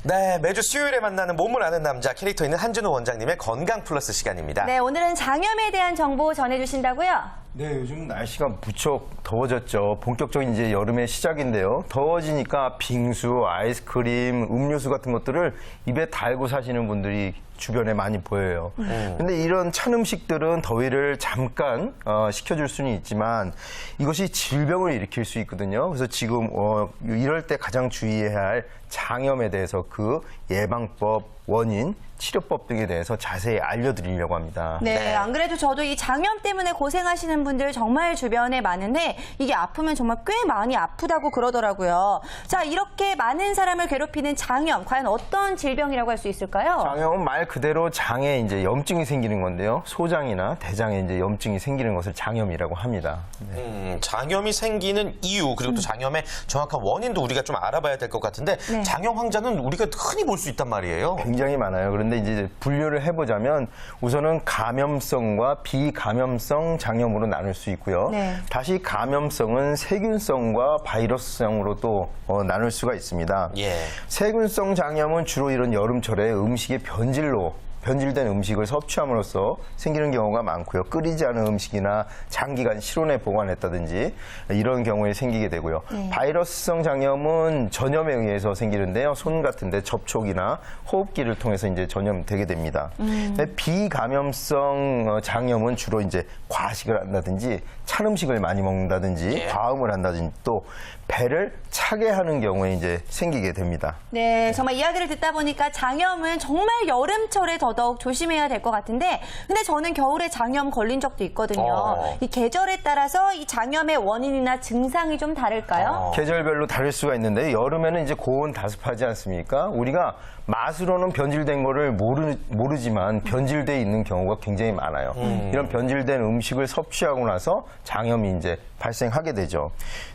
네, 매주 수요일에 만나는 몸을 아는 남자 캐릭터 있는 한준호 원장님의 건강 플러스 시간입니다. 네, 오늘은 장염에 대한 정보 전해주신다고요? 네, 요즘 날씨가 무척 더워졌죠. 본격적인 이제 여름의 시작인데요. 더워지니까 빙수, 아이스크림, 음료수 같은 것들을 입에 달고 사시는 분들이 주변에 많이 보여요. 근데 이런 찬 음식들은 더위를 잠깐 식혀줄 수는 있지만 이것이 질병을 일으킬 수 있거든요. 그래서 지금 이럴 때 가장 주의해야 할 장염에 대해서 그 예방법, 원인, 치료법 등에 대해서 자세히 알려드리려고 합니다. 네, 안 그래도 저도 이 장염 때문에 고생하시는 분들 정말 주변에 많은데 이게 아프면 정말 꽤 많이 아프다고 그러더라고요. 자, 이렇게 많은 사람을 괴롭히는 장염, 과연 어떤 질병이라고 할 수 있을까요? 장염은 말 그대로 장에 이제 염증이 생기는 건데요. 소장이나 대장에 이제 염증이 생기는 것을 장염이라고 합니다. 네. 장염이 생기는 이유 그리고 또 장염의 정확한 원인도 우리가 좀 알아봐야 될 것 같은데 네. 장염 환자는 우리가 흔히 볼 수 있단 말이에요. 굉장히 많아요. 그런데 이제 분류를 해보자면 우선은 감염성과 비감염성 장염으로 나눌 수 있고요. 네. 다시 감염성은 세균성과 바이러스성으로 또 나눌 수가 있습니다. 예. 세균성 장염은 주로 이런 여름철에 음식의 변질된 음식을 섭취함으로써 생기는 경우가 많고요. 끓이지 않은 음식이나 장기간 실온에 보관했다든지 이런 경우에 생기게 되고요. 바이러스성 장염은 전염에 의해서 생기는데요. 손 같은 데 접촉이나 호흡기를 통해서 이제 전염되게 됩니다. 비감염성 장염은 주로 이제 과식을 한다든지 찬 음식을 많이 먹는다든지 과음을 한다든지 또 배를 차게 하는 경우에 이제 생기게 됩니다. 네, 정말 이야기를 듣다 보니까 장염은 정말 여름철에 더더욱 조심해야 될 것 같은데 근데 저는 겨울에 장염 걸린 적도 있거든요. 이 계절에 따라서 이 장염의 원인이나 증상이 좀 다를까요? 계절별로 다를 수가 있는데 여름에는 이제 고온다습하지 않습니까? 우리가 맛으로는 변질된 거를 모르지만 변질돼 있는 경우가 굉장히 많아요. 이런 변질된 음식을 섭취하고 나서 장염이 이제 발생하게 되죠.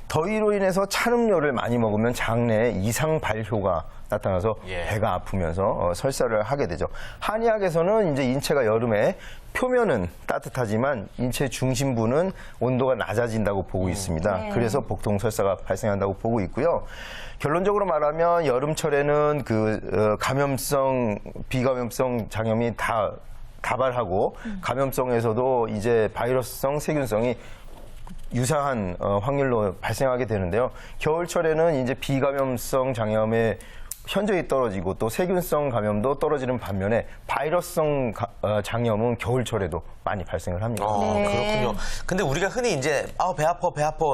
더위로 인해서 찬 음료를 많이 먹으면 장내에 이상 발효가 나타나서 배가 아프면서 설사를 하게 되죠. 한의학에서는 이제 인체가 여름에 표면은 따뜻하지만 인체 중심부는 온도가 낮아진다고 보고 있습니다. 그래서 복통 설사가 발생한다고 보고 있고요. 결론적으로 말하면 여름철에는 그 감염성, 비감염성 장염이 다 다발하고 감염성에서도 이제 바이러스성, 세균성이 유사한 확률로 발생하게 되는데요. 겨울철에는 이제 비감염성 장염의 현저히 떨어지고 또 세균성 감염도 떨어지는 반면에 바이러스성 장염은 겨울철에도 많이 발생을 합니다. 그렇군요. 근데 우리가 흔히 이제 배 아파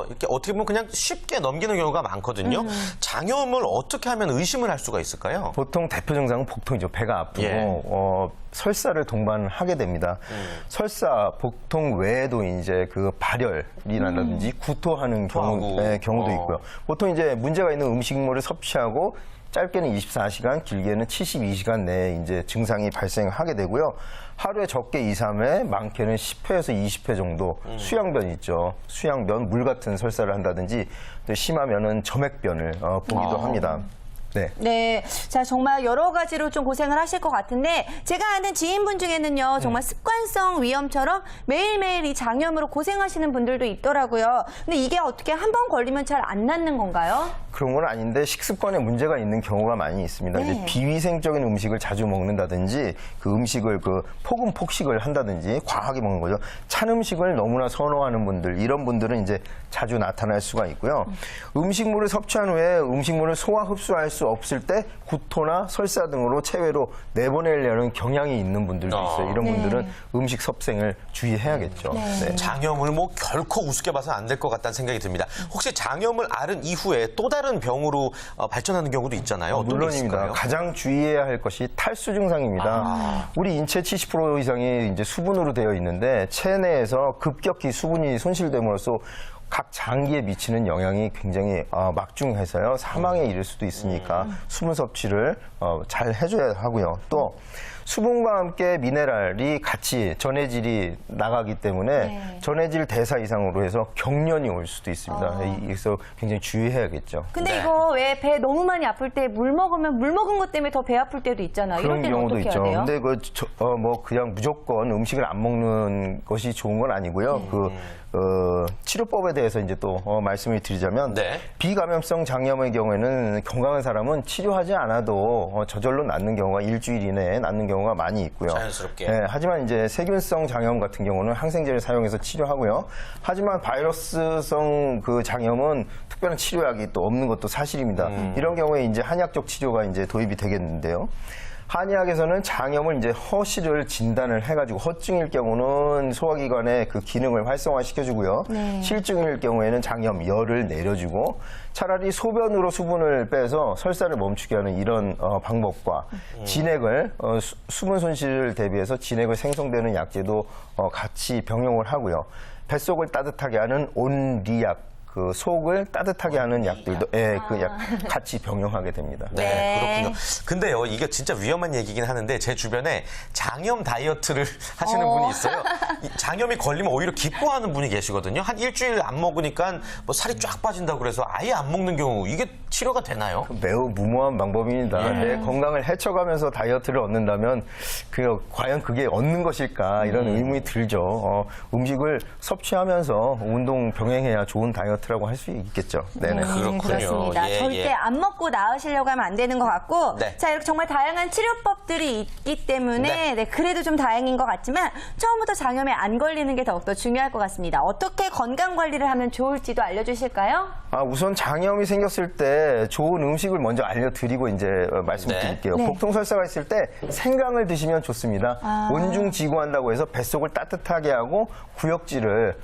이렇게 어떻게 보면 그냥 쉽게 넘기는 경우가 많거든요. 장염을 어떻게 하면 의심을 할 수가 있을까요? 보통 대표 증상은 복통이죠. 배가 아프고 설사를 동반하게 됩니다. 설사, 복통 외에도 이제 그 발열이 난다든지 구토하는 경우도 있고요. 보통 이제 문제가 있는 음식물을 섭취하고 짧게는 24시간, 길게는 72시간 내에 이제 증상이 발생하게 되고요. 하루에 적게 2, 3회, 많게는 10회에서 20회 정도 수양변 있죠. 수양변, 물 같은 설사를 한다든지 또 심하면은 점액변을 보기도 합니다. 네, 자 정말 여러 가지로 좀 고생을 하실 것 같은데 제가 아는 지인분 중에는요 정말 습관성 위염처럼 매일매일 이 장염으로 고생하시는 분들도 있더라고요. 근데 이게 어떻게 한 번 걸리면 잘 안 낫는 건가요? 그런 건 아닌데 식습관에 문제가 있는 경우가 많이 있습니다. 이제 비위생적인 음식을 자주 먹는다든지 그 음식을 폭음 폭식을 한다든지 과하게 먹는 거죠. 찬 음식을 너무나 선호하는 분들 이런 분들은 이제 자주 나타날 수가 있고요. 음식물을 섭취한 후에 음식물을 소화 흡수할 수 없을 때 구토나 설사 등으로 체외로 내보내려는 경향이 있는 분들도 있어요. 이런 분들은 음식 섭생을 주의해야겠죠. 장염을 뭐 결코 우습게 봐서 안 될 것 같다는 생각이 듭니다. 혹시 장염을 앓은 이후에 또 다른 병으로 발전하는 경우도 있잖아요. 어떤 게 물론입니다. 있을까요? 가장 주의해야 할 것이 탈수 증상입니다. 우리 인체 70% 이상이 이제 수분으로 되어 있는데 체내에서 급격히 수분이 손실됨으로써 각 장기에 미치는 영향이 굉장히 막중해서요. 사망에 이를 수도 있으니까 수분 섭취를 잘 해줘야 하고요. 또 수분과 함께 미네랄이 같이 전해질이 나가기 때문에 전해질 대사 이상으로 해서 경련이 올 수도 있습니다. 그래서 굉장히 주의해야겠죠. 근데 이거 왜 배 너무 많이 아플 때 물 먹으면 물 먹은 것 때문에 더 배 아플 때도 있잖아요. 그런 이럴 때는 경우도 어떻게 있죠. 해야 돼요? 근데 그냥 무조건 음식을 안 먹는 것이 좋은 건 아니고요. 치료법에 대해 대해서 이제 또 말씀을 드리자면 네. 비감염성 장염의 경우에는 건강한 사람은 치료하지 않아도 저절로 낫는 경우가 일주일 이내에 낫는 경우가 많이 있고요. 자연스럽게. 네, 하지만 이제 세균성 장염 같은 경우는 항생제를 사용해서 치료하고요. 하지만 바이러스성 그 장염은 특별한 치료약이 또 없는 것도 사실입니다. 이런 경우에 이제 한약적 치료가 이제 도입이 되겠는데요. 한의학에서는 장염을 이제 허실을 진단을 해가지고 허증일 경우는 소화기관의 그 기능을 활성화시켜주고요. 네. 실증일 경우에는 장염, 열을 내려주고 차라리 소변으로 수분을 빼서 설사를 멈추게 하는 이런 방법과 진액을 수분 손실을 대비해서 진액을 생성되는 약제도 같이 병용을 하고요. 뱃속을 따뜻하게 하는 온리약. 그 속을 따뜻하게 하는 약들도 그 약 같이 병용하게 됩니다. 네, 네. 그렇군요. 근데요, 이게 진짜 위험한 얘기긴 하는데 제 주변에 장염 다이어트를 하시는 분이 있어요. 이 장염이 걸리면 오히려 기뻐하는 분이 계시거든요. 한 일주일 안 먹으니까 뭐 살이 쫙 빠진다고 그래서 아예 안 먹는 경우 이게 치료가 되나요? 매우 무모한 방법입니다. 내 건강을 해쳐가면서 다이어트를 얻는다면 과연 그게 얻는 것일까 이런 의문이 들죠. 음식을 섭취하면서 운동 병행해야 좋은 다이어트라고 할 수 있겠죠. 네네. 그렇군요. 그렇습니다. 예, 절대 예. 안 먹고 나으시려고 하면 안 되는 것 같고 네. 자 이렇게 정말 다양한 치료법들이 있기 때문에 네, 그래도 좀 다행인 것 같지만 처음부터 장염에 안 걸리는 게 더욱더 중요할 것 같습니다. 어떻게 건강관리를 하면 좋을지도 알려주실까요? 우선 장염이 생겼을 때 좋은 음식을 먼저 알려드리고 이제 말씀드릴게요. 네. 복통설사가 있을 때 생강을 드시면 좋습니다. 온중지구한다고 해서 뱃속을 따뜻하게 하고 구역질을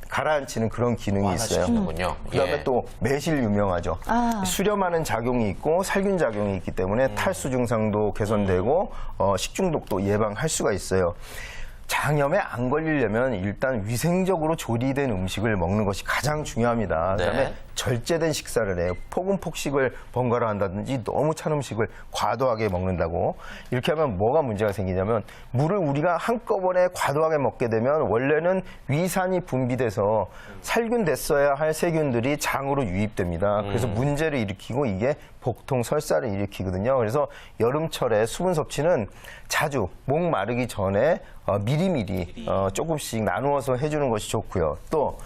가라앉히는 그런 기능이 있어요. 하시는군요. 그다음에 예. 또 매실 유명하죠. 수렴하는 작용이 있고 살균 작용이 있기 때문에 탈수 증상도 개선되고 식중독도 예방할 수가 있어요. 장염에 안 걸리려면 일단 위생적으로 조리된 음식을 먹는 것이 가장 중요합니다. 네. 그다음에 절제된 식사를 해요. 폭식을 번갈아 한다든지 너무 찬 음식을 과도하게 먹는다고. 이렇게 하면 뭐가 문제가 생기냐면 물을 우리가 한꺼번에 과도하게 먹게 되면 원래는 위산이 분비돼서 살균됐어야 할 세균들이 장으로 유입됩니다. 그래서 문제를 일으키고 이게 복통, 설사를 일으키거든요. 그래서 여름철에 수분 섭취는 자주 목 마르기 전에 미리미리 조금씩 나누어서 해주는 것이 좋고요. 또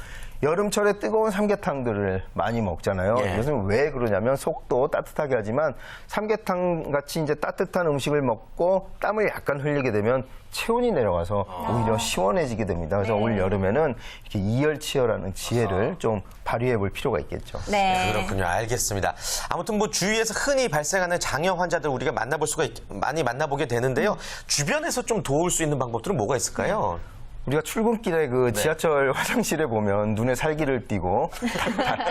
여름철에 뜨거운 삼계탕들을 많이 먹잖아요. 예. 이것은 왜 그러냐면 속도 따뜻하게 하지만 삼계탕 같이 이제 따뜻한 음식을 먹고 땀을 약간 흘리게 되면 체온이 내려가서 오히려 시원해지게 됩니다. 그래서 올 여름에는 이렇게 이열치열하는 지혜를 좀 발휘해 볼 필요가 있겠죠. 네. 그렇군요. 알겠습니다. 아무튼 뭐 주위에서 흔히 발생하는 장염 환자들 우리가 많이 만나보게 되는데요. 주변에서 좀 도울 수 있는 방법들은 뭐가 있을까요? 우리가 출근길에 그 지하철 화장실에 보면 눈에 살기를 띠고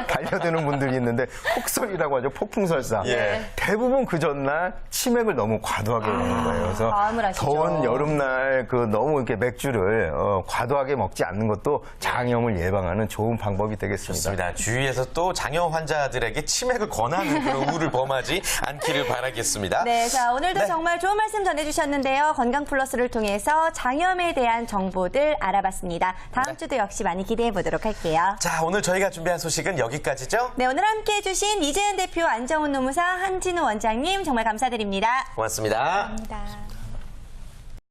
달려드는 분들이 있는데 폭설이라고 하죠. 폭풍설사. 예. 대부분 그 전날 치맥을 너무 과도하게 먹는 거예요. 그래서 마음을 아시죠. 더운 여름날 그 너무 이렇게 맥주를 과도하게 먹지 않는 것도 장염을 예방하는 좋은 방법이 되겠습니다. 좋습니다. 주위에서 또 장염 환자들에게 치맥을 권하는 그런 우를 범하지 않기를 바라겠습니다. 네, 자 오늘도 네. 정말 좋은 말씀 전해주셨는데요. 건강플러스를 통해서 장염에 대한 정보들 알아봤습니다. 다음 주도 역시 많이 기대해 보도록 할게요. 자, 오늘 저희가 준비한 소식은 여기까지죠? 네, 오늘 함께해 주신 이재은 대표, 안정훈 노무사, 한진우 원장님 정말 감사드립니다. 고맙습니다. 감사합니다.